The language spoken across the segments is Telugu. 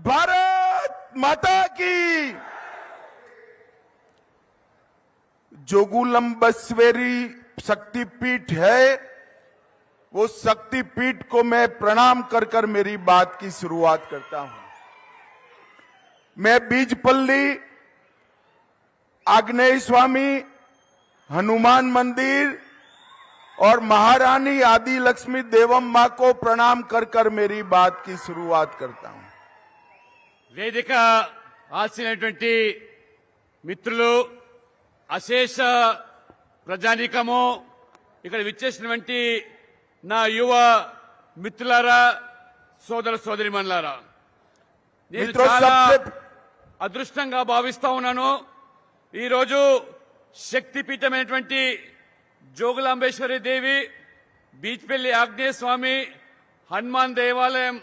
भारत माता की। जोगुलंबस्वेरी शक्तिपीठ है, वो शक्तिपीठ को मैं प्रणाम कर कर मेरी बात की शुरुआत करता हूं। मैं बीजपल्ली, आग्नेय स्वामी, हनुमान मंदिर और महारानी आदि लक्ष्मी देवम मां को प्रणाम कर कर मेरी बात की शुरुआत करता हूं। వేదిక ఆశినటువంటి మిత్రులు, అశేష ప్రజానీకము, ఇక్కడ విచ్చేసినటువంటి నా యువ మిత్రులారా, సోదర సోదరిమణులారా, నేను చాలా అదృష్టంగా భావిస్తా ఉన్నాను. ఈరోజు శక్తిపీఠమైనటువంటి జోగులాంబేశ్వరి దేవి, బీచ్పల్లి ఆగ్నేయ స్వామి, హనుమాన్ దేవాలయం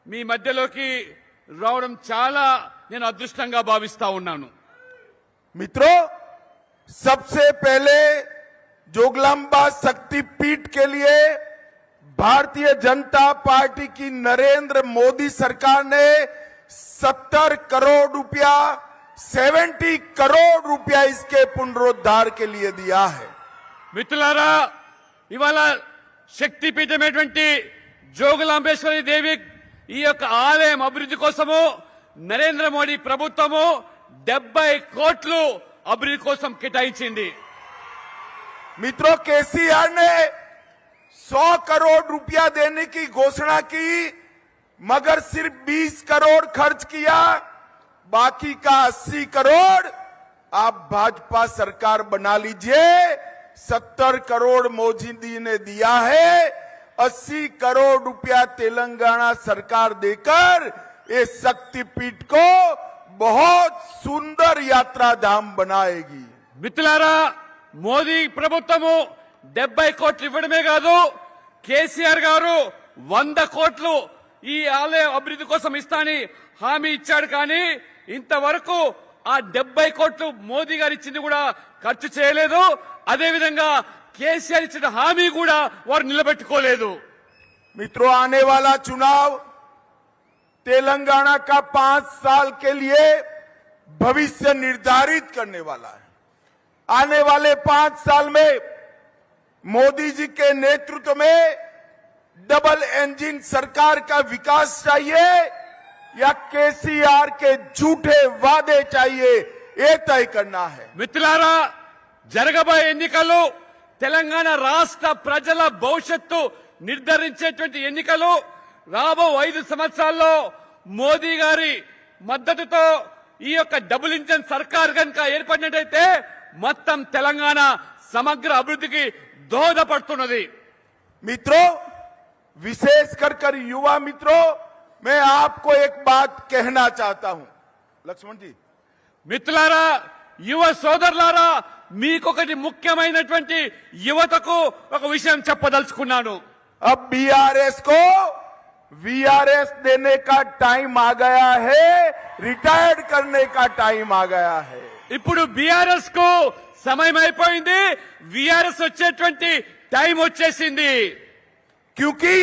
మీ మధ్యలోకి రావడం చాలా నేను అదృష్టంగా భావిస్తా ఉన్నాను. मित्रों, सबसे पहले जोगलांबा शक्तिपीठ के लिए भारतीय जनता पार्टी की नरेंद्र मोदी सरकार ने 70 करोड़ रुपया 70 करोड़ रुपया इसके पुनरुद्धार के लिए दिया है। మిత్రులారా, ఇవాళ శక్తిపీఠమైనటువంటి జోగులాంబేశ్వరి దేవి ఈ యొక్క ఆలయం అభివృద్ధి కోసము నరేంద్ర మోడీ ప్రభుత్వము 70 కోట్లు అభివృద్ధి కోసం కేటాయించింది. मित्रों, केसीआर ने 100 करोड़ रुपया देने की घोषणा की, मगर सिर्फ 20 करोड़ खर्च किया। बाकी का 80 करोड़ आप भाजपा सरकार बना लीजिए। 70 करोड़ मोदी जी ने दिया है, 80 करोड़ रुपया तेलंगाना सरकार देकर ये शक्तिपीठ को बहुत सुंदर यात्रा धाम बनाएगी। మిత్రులారా, మోదీ ప్రభుత్వము 70 కోట్లు ఇవ్వడమే కాదు, కేసీఆర్ గారు 100 కోట్లు ఈ ఆలయ అభివృద్ధి కోసం ఇస్తానని హామీ ఇచ్చాడు. కానీ ఇంతవరకు ఆ 70 కోట్లు మోదీ గారు ఇచ్చింది కూడా ఖర్చు చేయలేదు. అదేవిధంగా కేసీఆర్ ఇచ్చిన హామీ కూడా వారు నిలబెట్టుకోలేదు. मित्रों, आने वाला चुनाव तेलंगाना का 5 साल के लिए भविष्य निर्धारित करने वाला है। आने वाले 5 साल में मोदी जी के नेतृत्व में डबल इंजन सरकार का विकास चाहिए या केसीआर के झूठे वादे चाहिए, ये तय करना है। మిత్రులారా, జరగబోయే ఎన్నికలు తెలంగాణ రాష్ట్ర ప్రజల భవిష్యత్తు నిర్ధారించేటువంటి ఎన్నికలు. రాబో 5 సంవత్సరాల్లో మోదీ గారి మద్దతుతో ఈ యొక్క డబుల్ ఇంజన్ సర్కార్ కనుక ఏర్పడినట్టయితే మొత్తం తెలంగాణ సమగ్ర అభివృద్ధికి దోహదపడుతున్నది. मित्रों, विशेषकर कर युवा मित्रों, मैं आपको एक बात कहना चाहता हूं। लक्ष्मण जी, మిత్రులారా, యువ సోదరులారా, మీకొకటి ముఖ్యమైనటువంటి యువతకు ఒక విషయం చెప్పదలుచుకున్నాను. अब बीआरएस को वीआरएस देने का टाइम आ गया है, रिटायर्ड करने का टाइम आ गया है। ఇప్పుడు బీఆర్ఎస్ కు సమయం అయిపోయింది, వీఆర్ఎస్ వచ్చేటువంటి టైం వచ్చేసింది. क्योंकि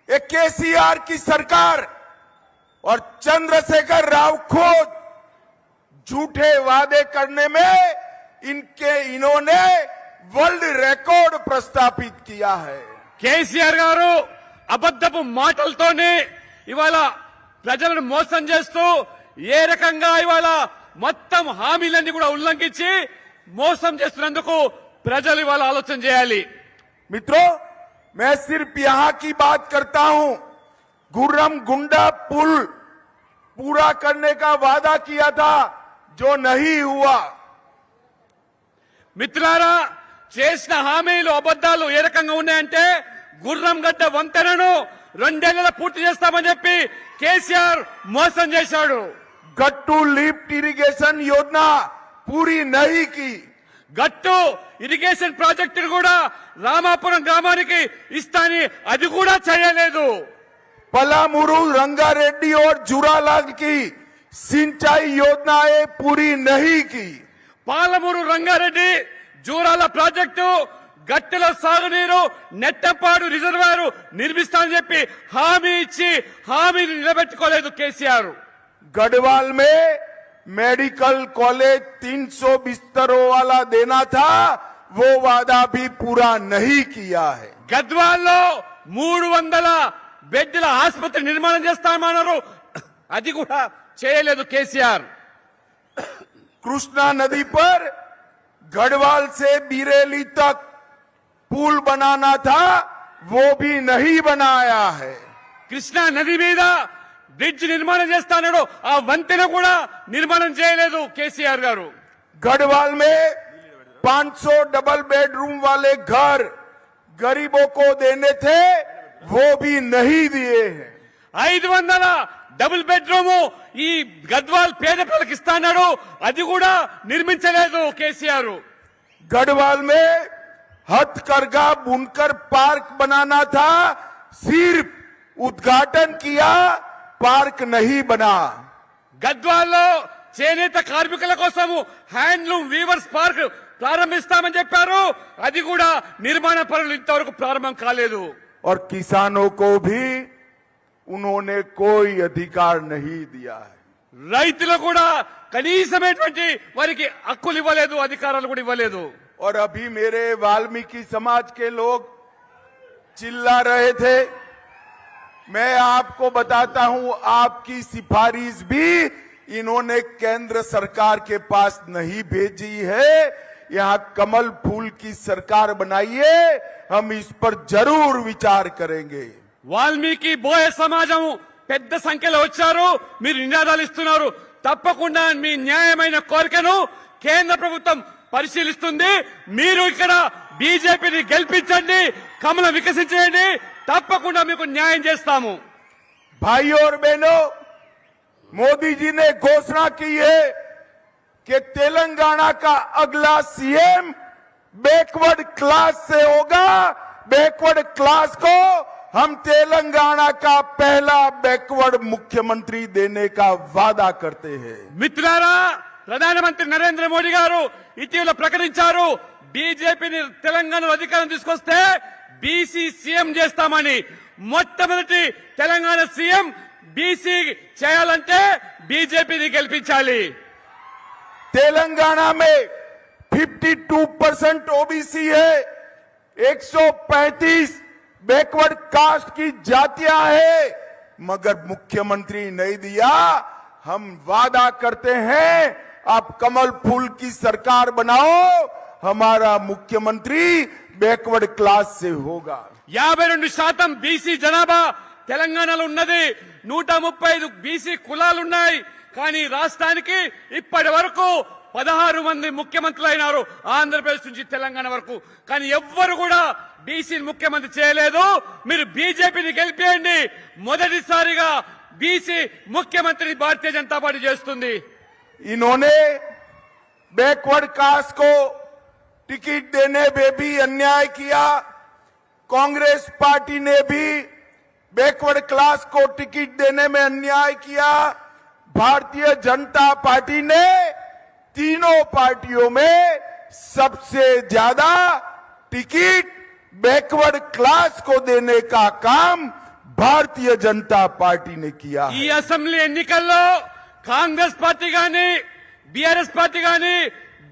ये केसीआर की सरकार और चंद्रशेखर राव खुद झूठे वादे करने में इन्होंने वर्ल्ड रिकॉर्ड प्रस्थापित किया है। కేసీఆర్ గారు అబద్ధపు మాటలతోనే ఇవాళ ప్రజలను మోసం చేస్తూ ఏ రకంగా ఇవాళ మొత్తం హామీలన్నీ కూడా ఉల్లంఘించి మోసం చేస్తున్నందుకు ప్రజలు ఇవాళ ఆలోచన చేయాలి. मित्रों, मैं सिर्फ यहां की बात करता हूं। गुर्रम गुंडा पुल पूरा करने का वादा किया था, जो नहीं हुआ। మిత్రులారా, చేసిన హామీలు అబద్దాలు ఏ రకంగా ఉన్నాయంటే, గుర్రం గడ్డ వంతెనను 2 ఏళ్లలో పూర్తి చేస్తామని చెప్పి కేసీఆర్ మోసం చేశాడు. गट्टू लिफ्ट इरिगेशन योजना पूरी नहीं की। గట్టు ఇరిగేషన్ ప్రాజెక్టు కూడా రామాపురం గ్రామానికి ఇస్తాని అది కూడా చేయలేదు. पलामुरु, रंगारेड्डी और जुरालाल की सिंचाई योजनाएं पूरी नहीं की। పాలమూరు రంగారెడ్డి జూరాల ప్రాజెక్టు గట్టెల సాగునీరు నెట్టపాడు రిజర్వాయర్ నిర్మిస్తానని చెప్పి హామీ ఇచ్చి హామీని నిలబెట్టుకోలేదు కేసీఆర్. गढ़वाल में मेडिकल कॉलेज 300 बिस्तरों वाला देना था, वो वादा भी पूरा नहीं किया है. గద్వాల్లో 300 బెడ్ల ఆసుపత్రి నిర్మాణం చేస్తామన్నారు, అది కూడా చేయలేదు కేసీఆర్. कृष्णा नदी पर गढ़वाल से बीरेली तक पुल बनाना था, वो भी नहीं बनाया है. కృష్ణా నది మీద బ్రిడ్జ్ నిర్మాణం చేస్తానడు, ఆ వంతెన కూడా నిర్మాణం చేయలేదు కేసీఆర్ గారు. गढ़वाल में 500 डबल बेडरूम वाले घर गरीबों को देने थे, वो भी नहीं दिए हैं. 500 డబుల్ బెడ్రూమ్ ఈ గద్వాల్ పేద పిల్లలకి ఇస్తాడు, అది కూడా నిర్మించలేదు కేసీఆర్. गढ़वाल में हथकरघा बुनकर पार्क बनाना था, सिर्फ उद्घाटन किया, पार्क नहीं बना. గద్వాల్లో చేనేత కార్మికుల కోసం హ్యాండ్లూమ్ వీవర్స్ పార్క్ ప్రారంభిస్తామని చెప్పారు, అది కూడా నిర్మాణ పనులు ఇంతవరకు ప్రారంభం కాలేదు. और किसानों को भी उन्होंने कोई अधिकार नहीं दिया है. రైతులు కూడా కనీసమైనటువంటి వారికి హక్కులు ఇవ్వలేదు, అధికారాలు కూడా ఇవ్వలేదు. और अभी मेरे वाल्मीकि समाज के लोग चिल्ला रहे थे, मैं आपको बताता हूं, आपकी सिफारिश भी इन्होंने केंद्र सरकार के पास नहीं भेजी है. यहां कमल फूल की सरकार बनाइए, हम इस पर जरूर विचार करेंगे. వాల్మీకి బోయ సమాజం పెద్ద సంఖ్యలో వచ్చారు, మీరు నినాదాలు ఇస్తున్నారు. తప్పకుండా మీ న్యాయమైన కోరికను కేంద్ర ప్రభుత్వం పరిశీలిస్తుంది. మీరు ఇక్కడ బీజేపీని గెలిపించండి, కమలం వికసించండి, తప్పకుండా మీకు న్యాయం చేస్తాము. भाइयों और बहनों, मोदी जी ने घोषणा की है कि तेलंगाना का अगला सीएम बैकवर्ड क्लास से होगा. बैकवर्ड क्लास को हम तेलंगाना का पहला बैकवर्ड मुख्यमंत्री देने का वादा करते हैं. మిత్రులారా, ప్రధానమంత్రి నరేంద్ర మోడీ గారు ఇటీవల ప్రకటించారు, బీజేపీని తెలంగాణలో అధికారం తీసుకొస్తే బీసీ సీఎం చేస్తామని. మొట్టమొదటి తెలంగాణ సీఎం బీసీ చేయాలంటే బీజేపీని గెలిపించాలి. तेलंगाना में 52% ओबीसी है, 135 बैकवर्ड कास्ट की जातियां है, मगर मुख्यमंत्री नहीं दिया. हम वादा करते हैं, आप कमल फूल की सरकार बनाओ, हमारा मुख्यमंत्री बैकवर्ड क्लास से होगा. 52% బీసీ జనాభా తెలంగాణలో ఉన్నది. 135 బీసీ కులాలున్నాయి. కానీ రాష్ట్రానికి ఇప్పటి వరకు 16 మంది ముఖ్యమంత్రులు అయినారు, ఆంధ్రప్రదేశ్ నుంచి తెలంగాణ వరకు. కానీ ఎవ్వరు కూడా బీసీని ముఖ్యమంత్రి చేయలేదు. మీరు బీజేపీని గెలిపేయండి, మొదటిసారిగా బీసీ ముఖ్యమంత్రి భారతీయ జనతా పార్టీ చేస్తుంది. इन्होंने बैकवर्ड कास्ट को टिकट देने में भी अन्याय किया. कांग्रेस पार्टी ने भी बैकवर्ड क्लास को टिकट देने में अन्याय किया. भारतीय जनता पार्टी ने तीनों पार्टियों में सबसे ज्यादा टिकट बैकवर्ड क्लास को देने का काम भारतीय जनता पार्टी ने किया. ఈ అసెంబ్లీ ఎన్నికల్లో కాంగ్రెస్ పార్టీ గాని బీఆర్ఎస్ పార్టీ గాని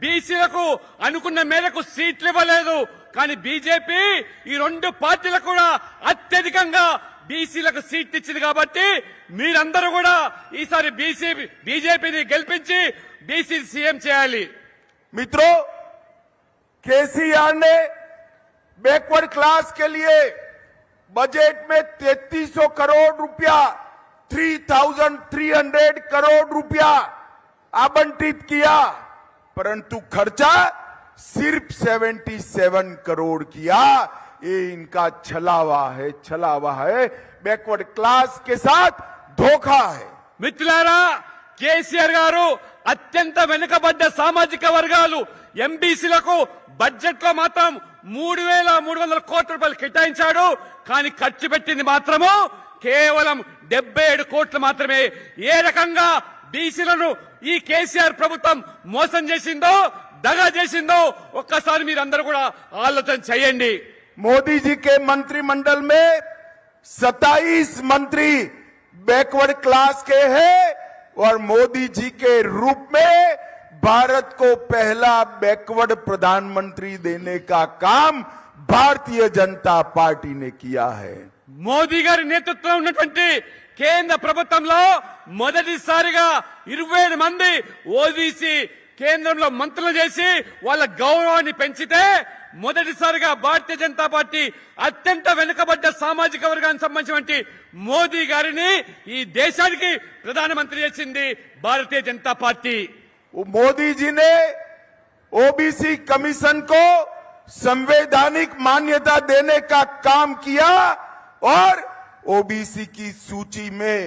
బీసీలకు అనుకున్న మేరకు సీట్లు ఇవ్వలేదు. కానీ బీజేపీ ఈ రెండు పార్టీలకు కూడా అత్యధికంగా బీసీలకు సీట్లు ఇచ్చింది. కాబట్టి మీరందరూ కూడా ఈసారి బీజేపీని గెలిపించి బీసీ సీఎం చేయాలి. मित्रों, केसीआर ने बैकवर्ड क्लास के लिए बजट में 3300 करोड़ रुपया, 3,300 करोड़ रुपया आवंटित किया, परंतु खर्चा सिर्फ 77 करोड़ किया. ये इनका छलावा है. बैकवर्ड क्लास के साथ धोखा है. మిత్రులారా, కేసీఆర్ గారు అత్యంత వెనుకబడ్డ సామాజిక వర్గాలు ఎంబీసీలకు బడ్జెట్ లో మాత్రం 3,300 కోట్ల రూపాయలు కేటాయించాడు. కానీ ఖర్చు పెట్టింది మాత్రము కేవలం 77 కోట్లు మాత్రమే. ఏ రకంగా బీసీలను ఈ కేసీఆర్ ప్రభుత్వం మోసం చేసిందో దగా చేసిందో ఒక్కసారి మీరందరూ కూడా ఆలోచన చేయండి. मोदी जी के मंत्रिमंडल में 27 मंत्री बैकवर्ड क्लास के हैं और मोदी जी के रूप में भारत को पहला बैकवर्ड प्रधानमंत्री देने का काम भारतीय जनता पार्टी ने किया है. మోదీ గారి నేతృత్వంలో ఉన్నటువంటి కేంద్ర ప్రభుత్వంలో మొదటిసారిగా 27 మంది ఓబీసీ కేంద్రంలో మంత్రులు చేసి వాళ్ళ గౌరవాన్ని పెంచితే మొదటిసారిగా భారతీయ జనతా పార్టీ అత్యంత వెనుకబడ్డ సామాజిక వర్గానికి సంబంధించినటువంటి మోదీ గారిని ఈ దేశానికి ప్రధానమంత్రి చేసింది భారతీయ జనతా పార్టీ. वो मोदी जी ने ओबीसी कमीशन को संवैधानिक मान्यता देने का काम किया और ओबीसी की सूची में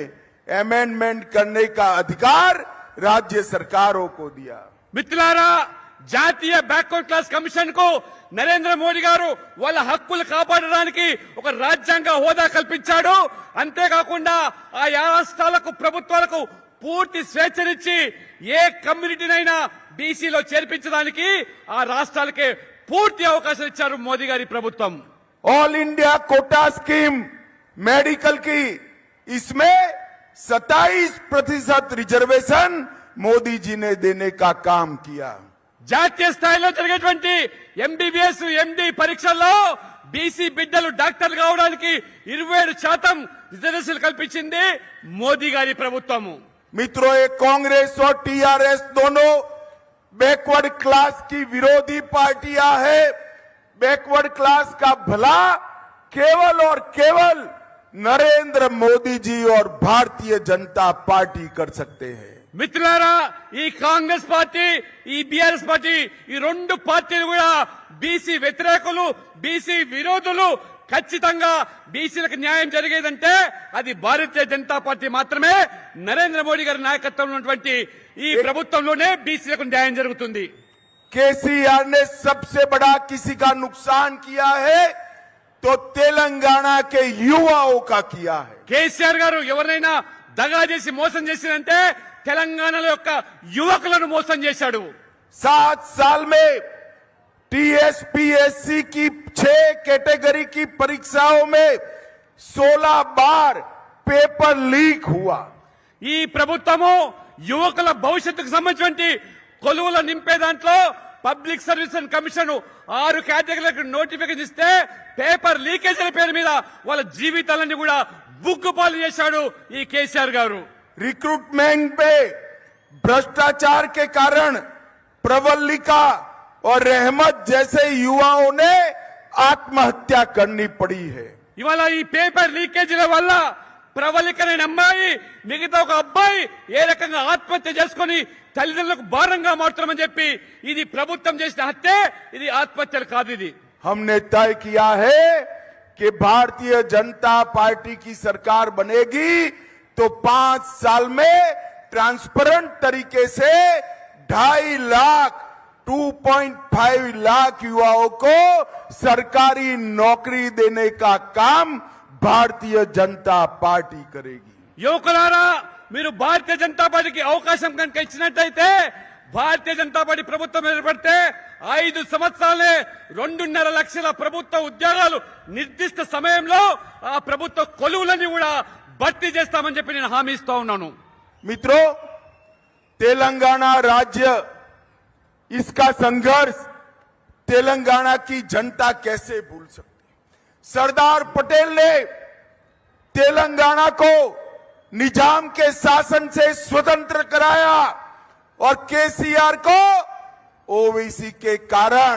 अमेंडमेंट करने का अधिकार राज्य सरकारों को दिया. మిత్రులారా, జాతీయ బ్యాక్వర్డ్ క్లాస్ కమిషన్ కు నరేంద్ర మోడీ గారు వాళ్ళ హక్కులు కాపాడడానికి ఒక రాజ్యాంగ హోదా కల్పించాడు. అంతేకాకుండా ఆయా రాష్ట్రాలకు ప్రభుత్వాలకు పూర్తి స్వేచ్ఛనిచ్చి ఏ కమ్యూనిటీనైనా బీసీలో చేర్పించడానికి ఆ రాష్ట్రాలకే పూర్తి అవకాశం ఇచ్చారు మోదీ గారి ప్రభుత్వం. All India quota scheme medical की इसमें 27% रिजर्वेशन मोदी जी ने देने का काम किया. జాతీయ స్థాయిలో జరిగేటువంటి ఎంబీబీఎస్ ఎండి పరీక్షల్లో బీసీ బిడ్డలు డాక్టర్లు కావడానికి 27% రిజర్వేషన్ కల్పించింది మోదీ గారి ప్రభుత్వము. मित्रों, ये कांग्रेस और टीआरएस दोनों बैकवर्ड क्लास की विरोधी पार्टियां हैं. बैकवर्ड क्लास का भला केवल और केवल नरेंद्र मोदी जी और भारतीय जनता पार्टी कर सकते हैं. మిత్రులారా, ఈ కాంగ్రెస్ పార్టీ, ఈ బీఆర్ఎస్ పార్టీ, ఈ రెండు పార్టీలు కూడా బీసీ వ్యతిరేకులు, బీసీ విరోధులు. ఖచ్చితంగా బీసీలకు న్యాయం జరిగేదంటే అది భారతీయ జనతా పార్టీ మాత్రమే. నరేంద్ర మోడీ గారి నాయకత్వంలో ఉన్నటువంటి ఈ ప్రభుత్వంలోనే బీసీలకు న్యాయం జరుగుతుంది. केसीआर ने सबसे बड़ा किसी का नुकसान किया है तो तेलंगाना के युवाओं का किया है. కేసీఆర్ గారు ఎవరినైనా దగా చేసి మోసం చేసినంటే తెలంగాణలో యొక్క యువకులను మోసం చేశాడు. 7 साल में टीएसपीएससी की 6 कैटेगरी की परीक्षाओं में 16 बार पेपर लीक हुआ. ఈ ప్రభుత్వము యువకుల భవిష్యత్తుకు సంబంధించినటువంటి కొలువులు నింపే దాంట్లో పబ్లిక్ సర్వీస్ కమిషన్ 6 కేటగిరీలకు నోటిఫికేషన్ ఇస్తే పేపర్ లీకేజీల పేరు మీద వాళ్ళ జీవితాలన్నీ కూడా బుగ్గుపాలు చేశాడు ఈ కేసీఆర్ గారు. रिक्रूटमेंट पे भ्रष्टाचार के कारण प्रवल्लिका और रहमत जैसे युवाओं ने आत्महत्या करनी पड़ी है. ఇవాళ ఈ పేపర్ లీకేజీల వల్ల ప్రవళికనే అమ్మాయి మిగతా ఒక అబ్బాయి ఏ రకంగా ఆత్మహత్య చేసుకుని తల్లిదండ్రులకు భారంగా మారుతామని చెప్పి ఇది ప్రభుత్వం చేసిన హత్య, ఇది ఆత్మహత్యలు కాదు. ఇది हमने तय किया है कि भारतीय जनता पार्टी की सरकार बनेगी तो 5 साल में ट्रांसपेरेंट तरीके से 2.5 लाख 2.5 लाख युवाओं को सरकारी नौकरी देने का काम भारतीय जनता पार्टी करेगी. యువకులారా, మీరు భారతీయ జనతా పార్టీకి అవకాశం కనుక ఇచ్చినట్టయితే భారతీయ జనతా పార్టీ ప్రభుత్వం ఏర్పడితే 5 సంవత్సరాలే 2.5 లక్షల ప్రభుత్వ ఉద్యోగాలు నిర్దిష్ట సమయంలో ఆ ప్రభుత్వ కొలువులని కూడా భర్తీ చేస్తామని చెప్పి నేను హామీ ఇస్తా ఉన్నాను. मित्रों, तेलंगाना राज्य, इसका संघर्ष तेलंगाना की जनता कैसे भूल सकती. सरदार पटेल ने तेलंगाना को निजाम के शासन से स्वतंत्र कराया और केसीआर को ओबीसी के कारण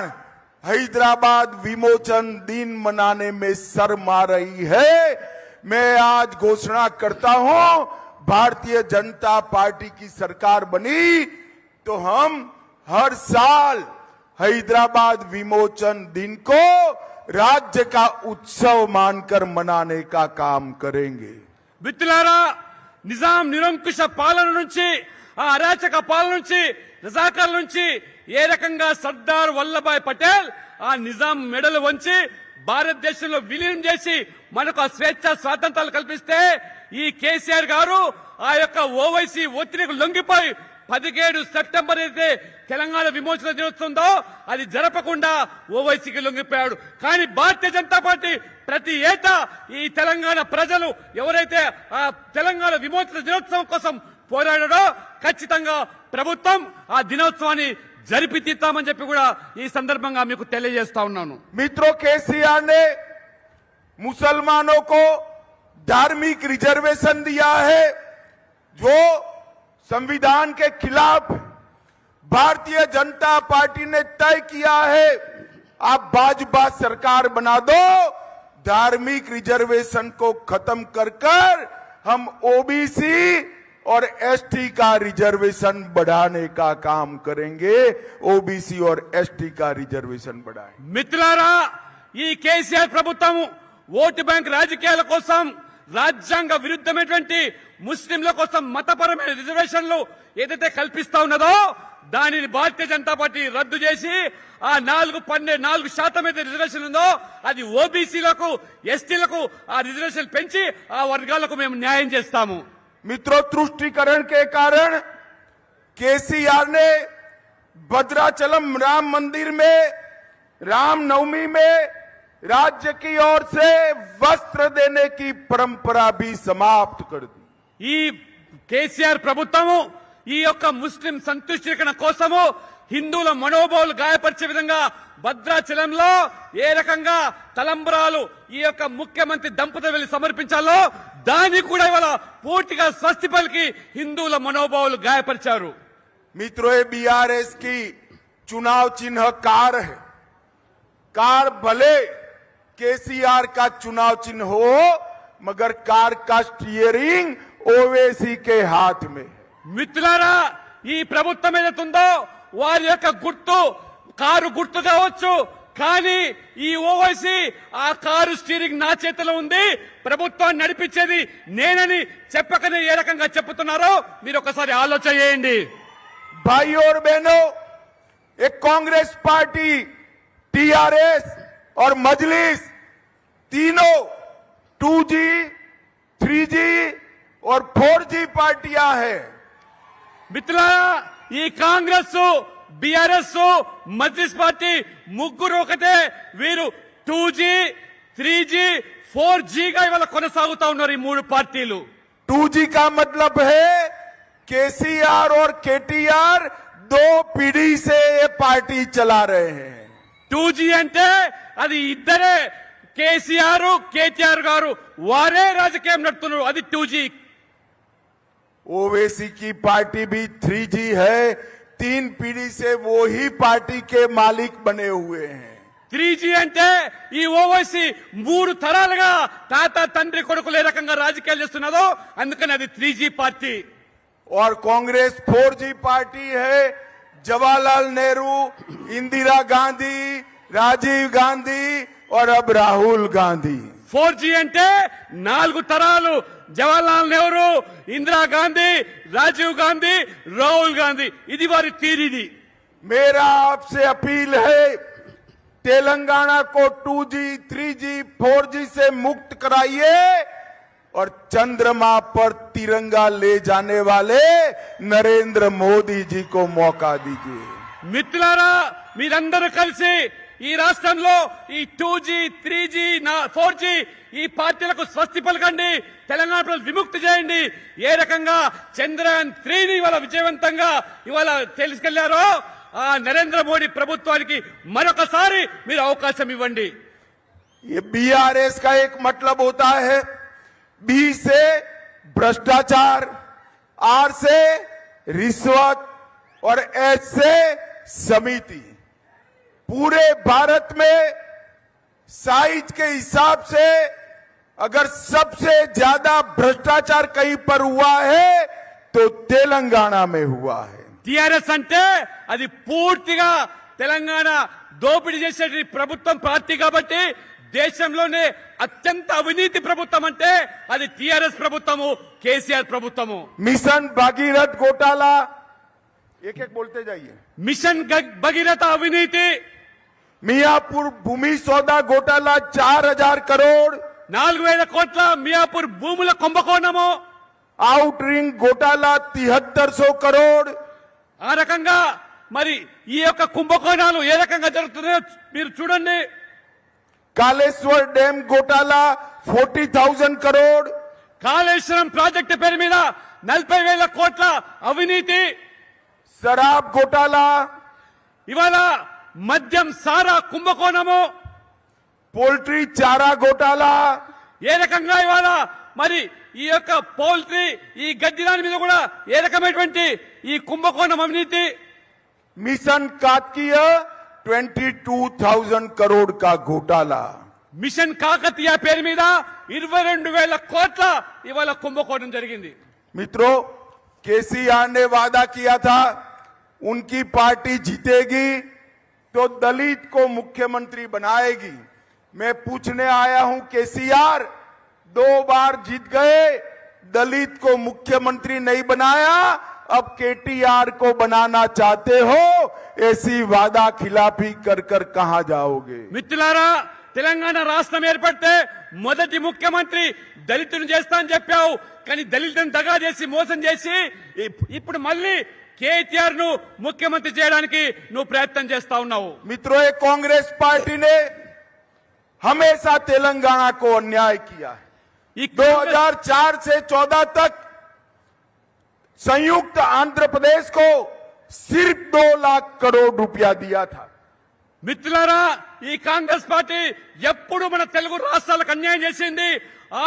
हैदराबाद विमोचन दिन मनाने में शर्म आ रही है. मैं आज घोषणा करता हूं, भारतीय जनता पार्टी की सरकार बनी तो हम हर साल हैदराबाद विमोचन दिन को राज्य का उत्सव मानकर मनाने का काम करेंगे. మిత్రులారా, నిజాం నిరంకుశ పాలన నుంచి, ఆ అరాచక పాలన నుంచి, రజాకార్ల నుంచి ఏ రకంగా సర్దార్ వల్లభాయ్ పటేల్ ఆ నిజాం మెడలు వంచి భారతదేశంలో విలీనం చేసి మనకు ఆ స్వేచ్ఛ స్వాతంత్రాలు కల్పిస్తే ఈ కేసీఆర్ గారు ఆ యొక్క ఓవైసీ ఒత్తిడికి లొంగిపోయి 17 సెప్టెంబర్ అయితే తెలంగాణ విమోచన దినోత్సవంతో అది జరపకుండా ఓవైసీకి లొంగిపోయాడు. కానీ భారతీయ జనతా పార్టీ ప్రతి ఏటా ఈ తెలంగాణ ప్రజలు ఎవరైతే ఆ తెలంగాణ విమోచన దినోత్సవం కోసం పోరాడాడో ఖచ్చితంగా ప్రభుత్వం ఆ దినోత్సవాన్ని జరిపి తీస్తామని చెప్పి కూడా ఈ సందర్భంగా మీకు తెలియజేస్తా ఉన్నాను. मित्रों, केसीआर ने मुसलमानों को धार्मिक रिजर्वेशन दिया है जो संविधान के खिलाफ भारतीय जनता पार्टी ने तय किया है. आप भाजपा सरकार बना दो, धार्मिक रिजर्वेशन को खत्म कर हम ओबीसी और एसटी का रिजर्वेशन बढ़ाने का काम करेंगे. ओबीसी और एसटी का रिजर्वेशन बढ़ाएं. మిత్రులారా, ఈ కేసీఆర్ ప్రభుత్వం ఓటు బ్యాంక్ రాజకీయాల కోసం రాజ్యాంగ విరుద్ధమైనటువంటి ముస్లింల కోసం మతపరమైన రిజర్వేషన్లు ఏదైతే కల్పిస్తా ఉన్నదో దానిని భారతీయ జనతా పార్టీ రద్దు చేసి ఆ 4% అయితే రిజర్వేషన్ ఉందో అది ఓబీసీలకు ఎస్టీలకు ఆ రిజర్వేషన్ పెంచి ఆ వర్గాలకు మేము న్యాయం చేస్తాము. मित्रों, तुष्टीकरण के कारण केसीआर ने भद्राचलम राम मंदिर में रामनवमी में राज्य की ओर से वस्त्र देने की परंपरा भी समाप्त कर दी. ఈ కేసీఆర్ ప్రభుత్వము ఈ యొక్క ముస్లిం సంతుష్టీకరణ కోసము హిందువుల మనోభావాలు గాయపరిచే విధంగా భద్రాచలంలో ఏ రకంగా తలంబరాలు ఈ యొక్క ముఖ్యమంత్రి దంపతులు వెళ్లి సమర్పించాలో దాన్ని కూడా ఇవాళ పూర్తిగా స్వస్తి పలికి హిందువుల మనోభావాలు గాయపరిచారు. मित्रों, ये बीआरएस की चुनाव चिन्ह कार है. कार भले केसीआर का चुनाव चिन्ह हो, मगर कार का स्टीयरिंग ओवैसी के हाथ में है. మిత్రులారా, ఈ ప్రభుత్వం ఏదైతుందో వారి యొక్క గుర్తు కారు గుర్తు కావచ్చు, కానీ ఈ ఓవైసీ ఆ కారు స్టీరింగ్ నా చేతిలో ఉంది, ప్రభుత్వాన్ని నడిపించేది నేనని చెప్పకనే ఏ రకంగా చెప్తున్నారో మీరు ఒకసారి ఆలోచన చేయండి. भाइयों और बहनों, एक कांग्रेस पार्टी, टीआरएस और मजलिस तीनों 2G, 3G और 4G पार्टियां हैं. మిత్రులారా, ఈ కాంగ్రెస్, బీఆర్ఎస్, మజ్లిస్ పార్టీ ముగ్గురు ఒకటే. వీరు 2G, 3G, 4G గా ఇవాళ కొనసాగుతా ఉన్నారు ఈ మూడు పార్టీలు. 2G का मतलब है केसीआर और केटीआर 2 पीढ़ी से ये पार्टी चला रहे हैं. 2G అంటే అది ఇద్దరే, కేసీఆర్ కేటీఆర్ గారు వారే రాజకీయం నడుపుతున్నారు, అది 2G. ओवैसी की पार्टी भी 3G है. 3 पीढ़ी से वो ही पार्टी के मालिक बने हुए हैं. 3G అంటే ఈ ఓవైసీ 3 తరాలుగా తాత తండ్రి కొడుకులు ఏ రకంగా రాజకీయాలు చేస్తున్నదో అందుకని అది 3G పార్టీ. और कांग्रेस 4G पार्टी है. जवाहरलाल नेहरू, इंदिरा गांधी, राजीव गांधी और अब राहुल गांधी. 4G అంటే 4 తరాలు, జవహర్లాల్ నెహ్రూ, ఇందిరాగాంధీ, రాజీవ్ గాంధీ, రాహుల్ గాంధీ, ఇది వారి తీరిది. मेरा आपसे अपील है, तेलंगाना को 2G, 3G, 4G से मुक्त कराइए और चंद्रमा पर तिरंगा ले जाने वाले नरेंद्र मोदी जी को मौका दीजिए. మిత్రులారా, మీరందరూ కలిసి ఈ రాష్ట్రంలో ఈ 2G, 3G, 4G ఈ పార్టీలకు స్వస్తి పలకండి, తెలంగాణ ప్రజలు విముక్తి చేయండి. ఏ రకంగా చంద్రయాన్ 3ని ఇవాళ విజయవంతంగా ఇవాళ తీసుకెళ్లారో ఆ నరేంద్ర మోడీ ప్రభుత్వానికి మరొకసారి మీరు అవకాశం ఇవ్వండి. ये बीआरएस का एक मतलब होता है बी से भ्रष्टाचार, आर से रिश्वत और एच से समिति. पूरे भारत में साइज के हिसाब से अगर सबसे ज्यादा भ्रष्टाचार कहीं पर हुआ है तो तेलंगाना में हुआ है. టిఆర్ఎస్ అంటే అది పూర్తిగా తెలంగాణ దోపిడీ చేసే ప్రభుత్వం పార్టీ కాబట్టి దేశంలోనే అత్యంత అవినీతి ప్రభుత్వం అంటే అది టిఆర్ఎస్ ప్రభుత్వము, కేసీఆర్ ప్రభుత్వము. मिशन भागीरथ घोटाला, एक एक बोलते जाइए. మిషన్ భగీరథ అవినీతి, मियापुर भूमि सौदा घोटाला 4000 करोड़, 4000 కోట్ల మియాపూర్ భూముల కుంభకోణము, आउट रिंग घोटाला 7300 करोड़, ఆ రకంగా మరి ఈ యొక్క కుంభకోణాలు ఏ రకంగా జరుగుతున్నాయో మీరు చూడండి. कालेश्वर डैम घोटाला 40,000 करोड़, కాళేశ్వరం ప్రాజెక్టు పేరు మీద 40,000 కోట్ల అవినీతి, शराब घोटाला, ఇవాళ మద్యం సారా కుంభకోణము, पोल्ट्री चारा घोटाला, ఏ రకంగా ఇవాళ మరి ఈ యొక్క పౌల్ట్రీ ఈ గడ్డి దాని మీద కూడా ఏ రకమైనటువంటి ఈ కుంభకోణం అవినీతి, मिशन काकतीय 22,000 करोड़ का घोटाला, మిషన్ కాకతీయ పేరు మీద 22,000 కోట్ల ఇవాళ కుంభకోణం జరిగింది. मित्रों, केसीआर ने वादा किया था उनकी पार्टी जीतेगी तो दलित को मुख्यमंत्री बनाएगी। मैं पूछने आया हूं, केसीआर 2 बार जीत गए, दलित को मुख्यमंत्री नहीं बनाया, अब केटीआर को बनाना चाहते हो, ऐसी वादा खिलाफी कर कर कहां जाओगे? మిత్రులారా, తెలంగాణ రాష్ట్రం ఏర్పడితే మొదటి ముఖ్యమంత్రి దళితులను చేస్తా అని చెప్పావు, కానీ దళితులను దగా చేసి మోసం చేసి ఇప్పుడు మళ్ళీ కేటీఆర్ ను ముఖ్యమంత్రి చేయడానికి నువ్వు ప్రయత్నం చేస్తా ఉన్నావు. मित्रों, ये कांग्रेस पार्टी ने हमेशा तेलंगाना को अन्याय किया है। ఈ 2004 से 14 तक संयुक्त आंध्र प्रदेश को सिर्फ 2 लाख करोड़ रुपया दिया था। మిత్రులారా, ఈ కాంగ్రెస్ పార్టీ ఎప్పుడు మన తెలుగు రాష్ట్రాలకు అన్యాయం చేసింది,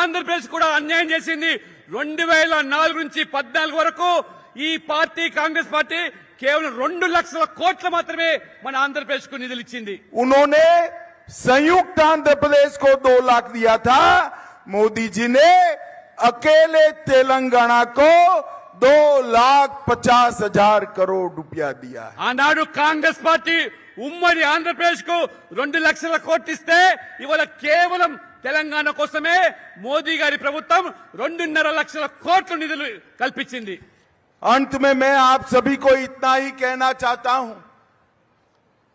ఆంధ్రప్రదేశ్ కూడా అన్యాయం చేసింది. 2004 నుంచి 14 వరకు ఈ పార్టీ కాంగ్రెస్ పార్టీ కేవలం 2 లక్షల కోట్లు మాత్రమే మన ఆంధ్రప్రదేశ్ కు నిధులు ఇచ్చింది. उन्होंने संयुक्त आंध्र प्रदेश को 2 लाख दिया था, मोदी जी ने अकेले तेलंगाना को 2,50,000 करोड़ रुपया दिया है। ఆనాడు కాంగ్రెస్ పార్టీ ఉమ్మడి ఆంధ్రప్రదేశ్ కు 2 లక్షల కోట్లు ఇస్తే ఇవాళ కేవలం తెలంగాణ కోసమే మోదీ గారి ప్రభుత్వం 2.5 లక్షల కోట్ల నిధులు కల్పించింది. अंत में मैं आप सभी को इतना ही कहना चाहता हूं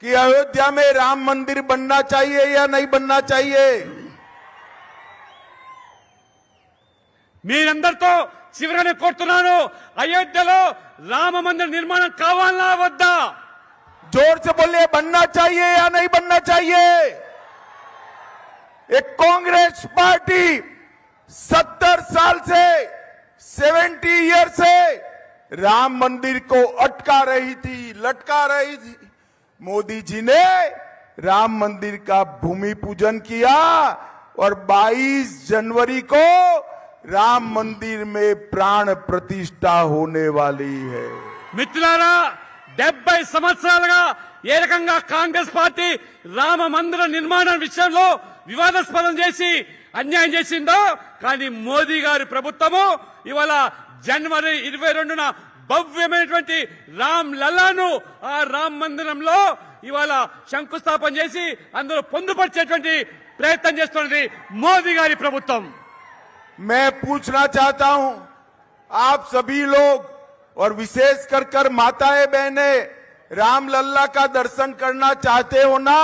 कि अयोध्या में राम मंदिर बनना चाहिए या नहीं बनना चाहिए? మీరందరితో చివరనే కోరుతున్నాను, అయోధ్యలో రామ మందిర నిర్మాణం కావాలా వద్దా? जोर से बोलिए, बनना चाहिए या नहीं बनना चाहिए? एक कांग्रेस पार्टी 70 साल से 70 ईयर से राम मंदिर को अटका रही थी, लटका रही थी। मोदी जी ने राम मंदिर का भूमि पूजन किया और 22 जनवरी को राम मंदिर में प्राण प्रतिष्ठा होने वाली है। మిత్రులారా, 70 సంవత్సరాలుగా ఏ రకంగా కాంగ్రెస్ పార్టీ రామ మందిర నిర్మాణం విషయంలో వివాదాస్పదం చేసి అన్యాయం చేసిందో, కానీ మోదీ గారి ప్రభుత్వము ఇవాళ జనవరి 22న భవ్యమైనటువంటి రామ్ లల్లాను ఆ రామ్ మందిరంలో ఇవాళ శంకుస్థాపన చేసి అందులో పొందుపరిచేటువంటి ప్రయత్నం చేస్తున్నది మోదీ గారి ప్రభుత్వం. मैं पूछना चाहता हूं, आप सभी लोग और विशेष कर माताएं बहनें राम लल्ला का दर्शन करना चाहते हो ना?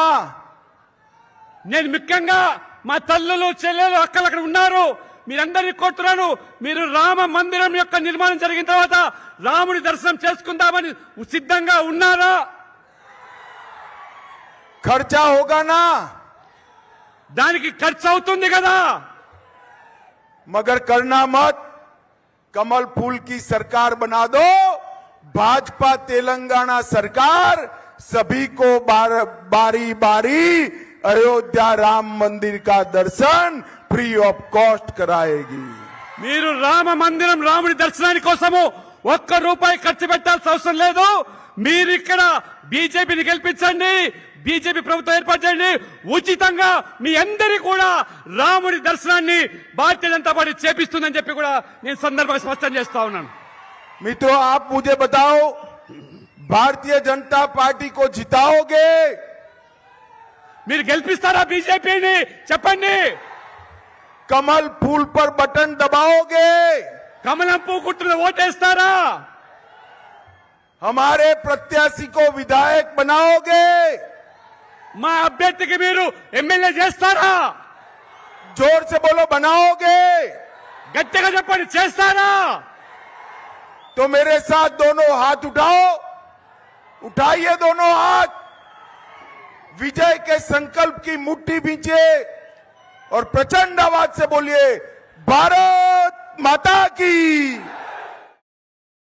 నేను ముఖ్యంగా మా తల్లులు చెల్లెలు అక్కలు అక్కడ ఉన్నారు, మీరందరినీ కోరుతున్నాను, మీరు రామ మందిరం యొక్క నిర్మాణం జరిగిన తర్వాత రాముడి దర్శనం చేసుకుందామని సిద్ధంగా ఉన్నారా? खर्चा होगा ना? దానికి ఖర్చు అవుతుంది కదా. मगर करना मत, कमल फूल की सरकार बना दो, भाजपा तेलंगाना सरकार सभी को बारी बारी अयोध्या राम मंदिर का दर्शन फ्री ऑफ कॉस्ट कराएगी। మీరు రామ మందిరం రాముడి దర్శనాని కోసము ₹1 ఖర్చు పెట్టాల్సిన అవసరం లేదు. మీరు ఇక్కడ బీజేపీని గెలిపించండి, బీజేపీ ప్రభుత్వం ఏర్పాటు చేయండి, ఉచితంగా మీ అందరి కూడా రాముడి దర్శనాన్ని భారతీయ జనతా పార్టీ చేపిస్తుందని చెప్పి కూడా నేను సందర్భంగా స్పష్టం చేస్తా ఉన్నాను. मित्रों, आप मुझे बताओ, भारतीय जनता पार्टी को जिताओगे? మీరు గెలిపిస్తారా బీజేపీని? చెప్పండి. कमल फूल पर बटन दबाओगे? కమలం పువ్వు గుర్తులో ఓటేస్తారా? हमारे प्रत्याशी को विधायक बनाओगे? మా అభ్యర్థికి మీరు ఎమ్మెల్యే చేస్తారా? जोर से बोलो, बनाओगे? గట్టిగా చెప్పండి, చేస్తారా? तो मेरे साथ दोनों हाथ उठाओ उठाइए दोनों हाथ, विजय के संकल्प की मुट्ठी भींचे और प्रचंड आवाज से बोलिए भारत माता की।